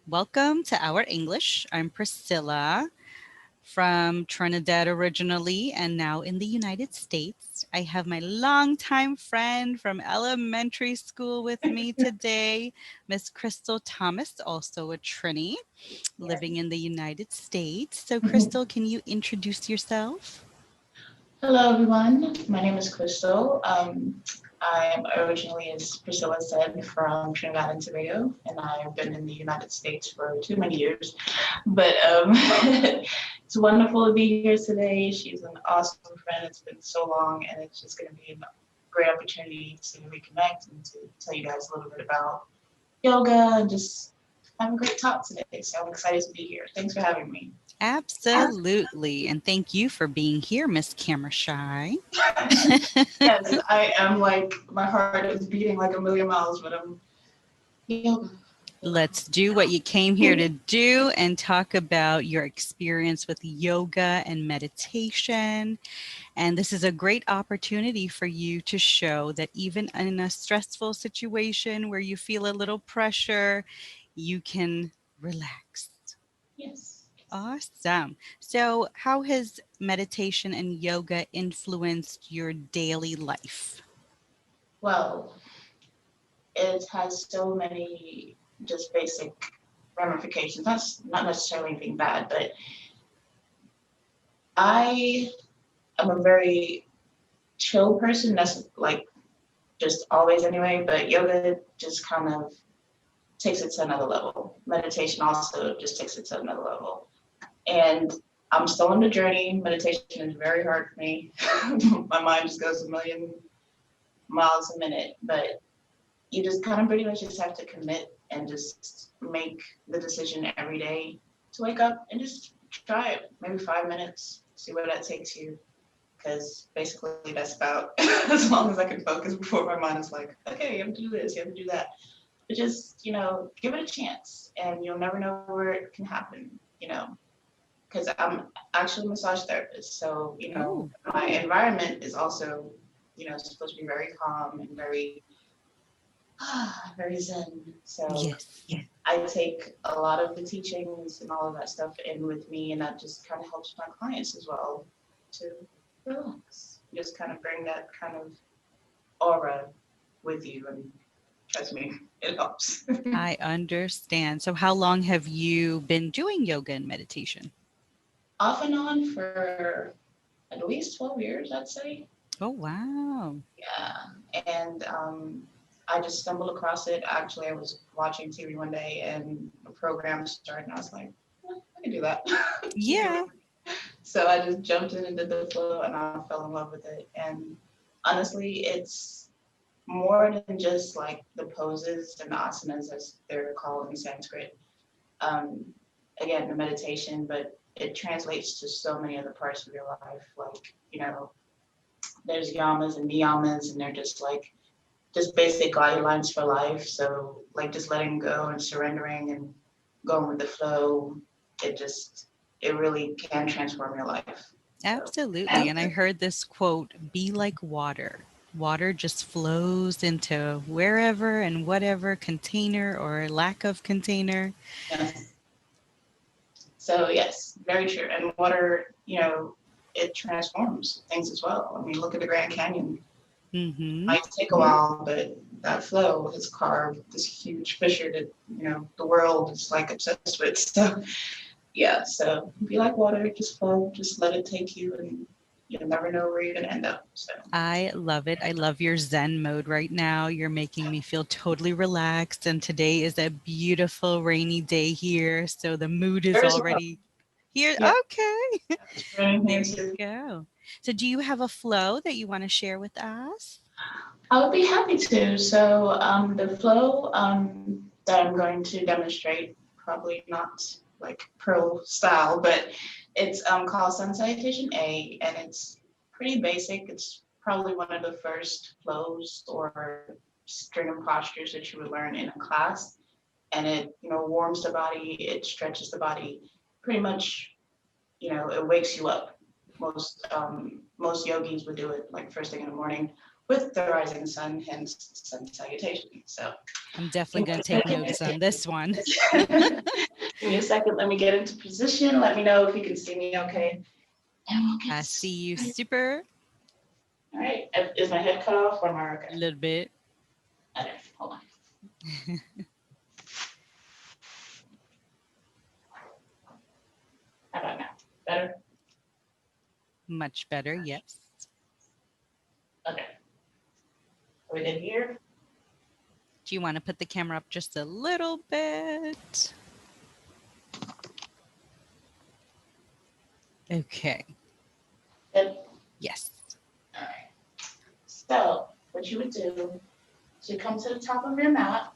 Welcome to Our English. I'm Priscilla from Trinidad originally and now in the United States. I have my longtime friend from elementary school with me today, Miss Crystal Thomas, also a Trini, living in the United States. So, Crystal, can you introduce yourself? Hello, everyone. My name is Crystal. I'm originally, as Priscilla said, from Trinidad and Tobago, and I've been in the United States for too many years. But it's wonderful to be here today. She's an awesome friend. It's been so long, and it's just going to be a great opportunity to reconnect and to tell you guys a little bit about yoga and just have a great talk today. So I'm excited to be here. Thanks for having me. Absolutely. And thank you for being here, Miss Camera Shy. Yes, I am like my heart is beating like a million miles, but I'm yoga. Let's do what you came here to do and talk about your experience with yoga and meditation. And this is a great opportunity for you to show that even in a stressful situation where you feel a little pressure, you can relax. Yes. Awesome. So, how has meditation and yoga influenced your daily life? Well, it has so many just basic ramifications. That's not necessarily anything bad, but I am a very chill person. That's like just always anyway, but yoga just kind of takes it to another level. Meditation also just takes it to another level. And I'm still on the journey. Meditation is very hard for me. My mind just goes a million miles a minute, but you just kind of pretty much just have to commit and just make the decision every day to wake up and just try it. Maybe 5 minutes, see where that takes you. Because basically that's about as long as I can focus before my mind is like, okay, you have to do this, you have to do that. But just, give it a chance and you'll never know where it can happen, because I'm actually a massage therapist. So, Oh, my environment is also, supposed to be very calm and very, very zen. So yes. I take a lot of the teachings and all of that stuff in with me, and that just kind of helps my clients as well to relax. Just kind of bring that kind of aura with you, and trust me, it helps. I understand. So, how long have you been doing yoga and meditation? Off and on for at least 12 years, I'd say. Oh, wow. Yeah, and I just stumbled across it. Actually, I was watching TV one day, and a program started, and I was like, I can do that. Yeah. So I just jumped in and did the flow, and I fell in love with it. And honestly, it's more than just like the poses and the asanas, as they're called in Sanskrit. Um, Again, the meditation, but it translates to so many other parts of your life. Like, there's yamas and niyamas, and they're just basic guidelines for life. So like just letting go and surrendering and going with the flow, it really can transform your life. So Absolutely. And I heard this quote, be like water. Water just flows into wherever and whatever container or lack of container. yes. So yes, very true. And water, it transforms things as well. I mean, look at the Grand Canyon. Mm-hmm. Might take a while, but that flow has carved this huge fissure that, the world is like obsessed with. So yeah, so be like water, just flow, just let it take you, and you'll never know where you're gonna end up. So I love it. I love your Zen mode right now. You're making me feel totally relaxed. And today is a beautiful rainy day here. So the mood is there is love. already here. Yeah, Okay. it's raining here There you too. go. So, do you have a flow that you want to share with us? I would be happy to. So the flow that I'm going to demonstrate, probably not like pro style, but it's called Sun Salutation A, and it's pretty basic. It's probably one of the first flows or string of postures that you would learn in a class, and it warms the body, it stretches the body, pretty much it wakes you up. Most yogis would do it like first thing in the morning, with the rising sun, hence sun salutation. So I'm definitely give going me to take a notes on this one. second. Give me a second. Let me get into position. Let me know if you can see me okay. And we'll get I see you started. super All right. Is my head cut off or am I a okay? little bit. Okay, hold on. How about now? Better? Much better, yes. Okay. Are we good here? Do you want to put the camera up just a little bit? Okay. Good. Yes. All right. So what you would do is you come to the top of your mat.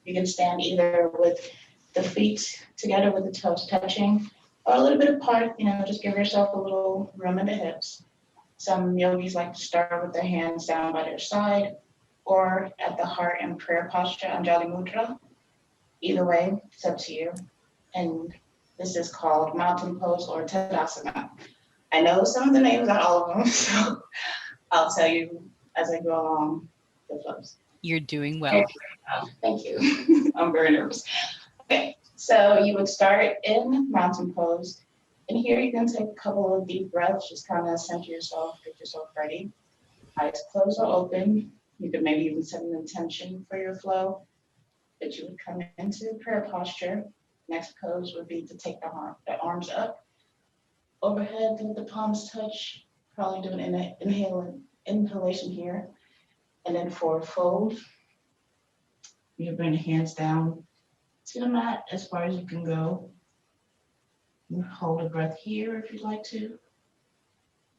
You can stand either with the feet together with the toes touching or a little bit apart, just give yourself a little room in the hips. Some yogis like to start with their hands down by their side or at the heart and prayer posture, Anjali Mudra. Either way, it's up to you. And this is called mountain pose or Tadasana. I know some of the names, not all of them, so I'll tell you as I go along the flows. You're doing Okay. well. Thank you. I'm very nervous. Okay, so you would start in mountain pose. And here you can take a couple of deep breaths, just kind of center yourself, get yourself ready. Eyes closed or open. You could maybe even set an intention for your flow. But you would come into prayer posture. Next pose would be to take the arms up overhead, let the palms touch. Probably do an inhalation here. And then forward fold. You bring the hands down to the mat as far as you can go. You hold a breath here if you'd like to.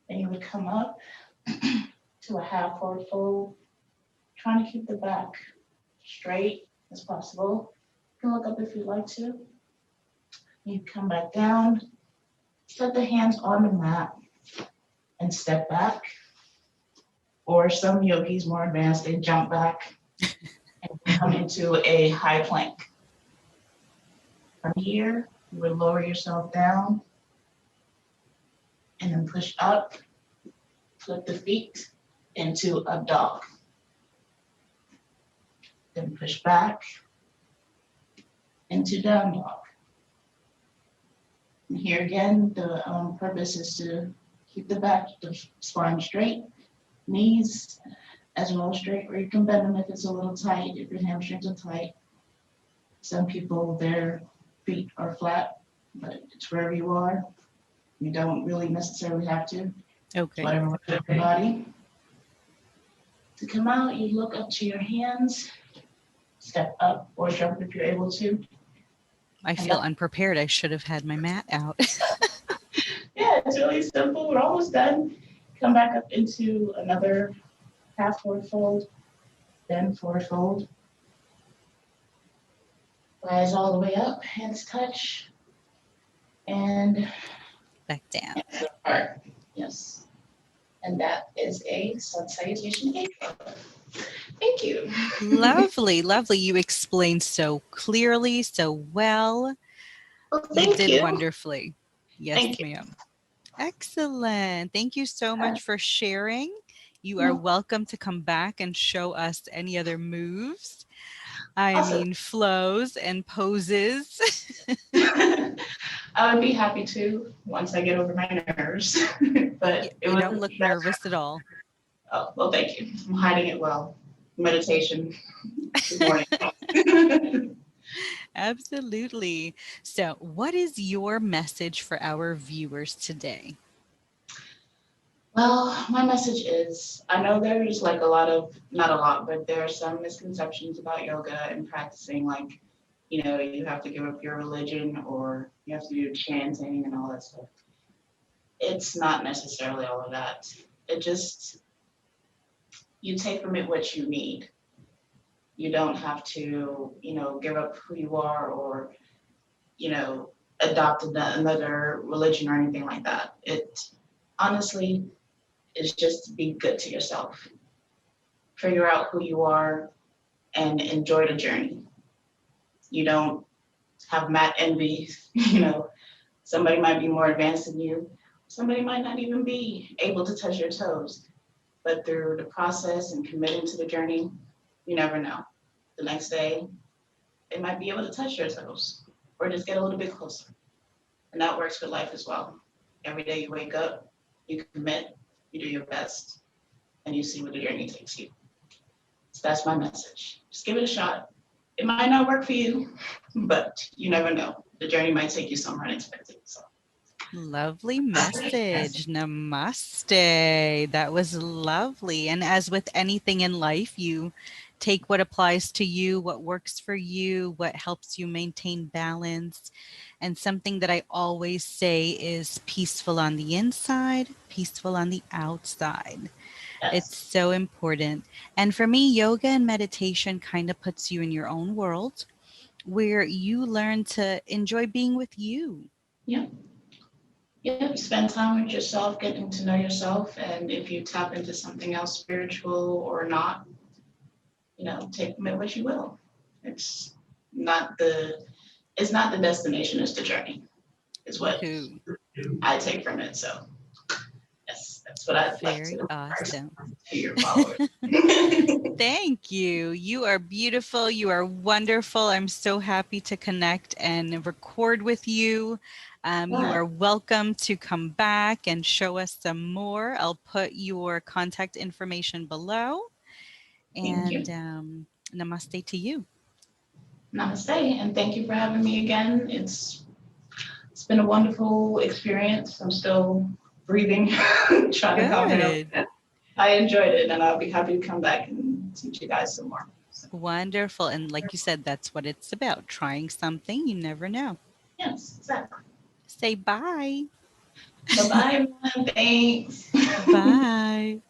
Then you would come up to a half forward fold, trying to keep the back straight as possible. You can look up if you'd like to. You come back down, set the hands on the mat, and step back. Or some yogis more advanced, they jump back and come into a high plank. From here, you would lower yourself down and then push up, flip the feet into up dog. Then push back into down dog. And here again, the purpose is to keep the back, the spine straight, knees as well straight, or you can bend them if it's a little tight, if your hamstrings are tight. Some people, their feet are flat, but it's wherever you are. You don't really necessarily have to. Okay. Whatever works for your body. To come out, you look up to your hands, step up or jump if you're able to. I feel unprepared. I should have had my mat out. Yeah, it's really simple. We're almost done. Come back up into another half forward fold, then forward fold. Rise all the way up, hands touch, and Back down. apart. Yes. And that is a sun salutation intro. Thank you. Lovely, lovely. You explained so clearly, so well. Well, You thank did you. wonderfully. Yes, Thank you. ma'am. Excellent. Thank you so much for sharing. You are welcome to come back and show us any other moves. I Awesome. mean, flows and poses. I would be happy to once I get over my nerves. But You don't look nervous at all. Oh, well, thank you. I'm hiding it well. Meditation. Good morning. Absolutely. So, what is your message for our viewers today? Well, my message is I know there's like a lot of, not a lot, but there are some misconceptions about yoga and practicing, like, you have to give up your religion or you have to do chanting and all that stuff. It's not necessarily all of that. It just, you take from it what you need. You don't have to, give up who you are or, adopt another religion or anything like that. It honestly is just to be good to yourself. Figure out who you are and enjoy the journey. You don't have mat envy, somebody might be more advanced than you. Somebody might not even be able to touch your toes. But through the process and committing to the journey, you never know. The next day, they might be able to touch your toes or just get a little bit closer. And that works with life as well. Every day you wake up, you commit, you do your best, and you see where the journey takes you. So that's my message. Just give it a shot. It might not work for you, but you never know. The journey might take you somewhere unexpected. So Lovely message. Namaste. That was lovely. And as with anything in life, you take what applies to you, what works for you, what helps you maintain balance. And something that I always say is peaceful on the inside, peaceful on the outside. It's yes, so important. And for me, yoga and meditation kind of puts you in your own world where you learn to enjoy being with you. yeah. Yeah, spend time with yourself, getting to know yourself, and if you tap into something else spiritual or not, take from it what you will. It's not the it's not the destination, it's the journey, is what Who? I take from it. So yes, that's what I'd like to Very impart awesome. to your followers. Thank you. You are beautiful. You are wonderful. I'm so happy to connect and record with you. You But are welcome to come back and show us some more. I'll put your contact information below. thank And you. namaste to you. Namaste, and thank you for having me again. It's been a wonderful experience. I'm still breathing, trying to calm down. Good. I enjoyed it, and I'll be happy to come back and teach you guys some more. So, Wonderful. And like you said, that's what it's about. Trying something, you never know. yes, exactly. Say bye. Bye bye, everyone. Thanks. Bye.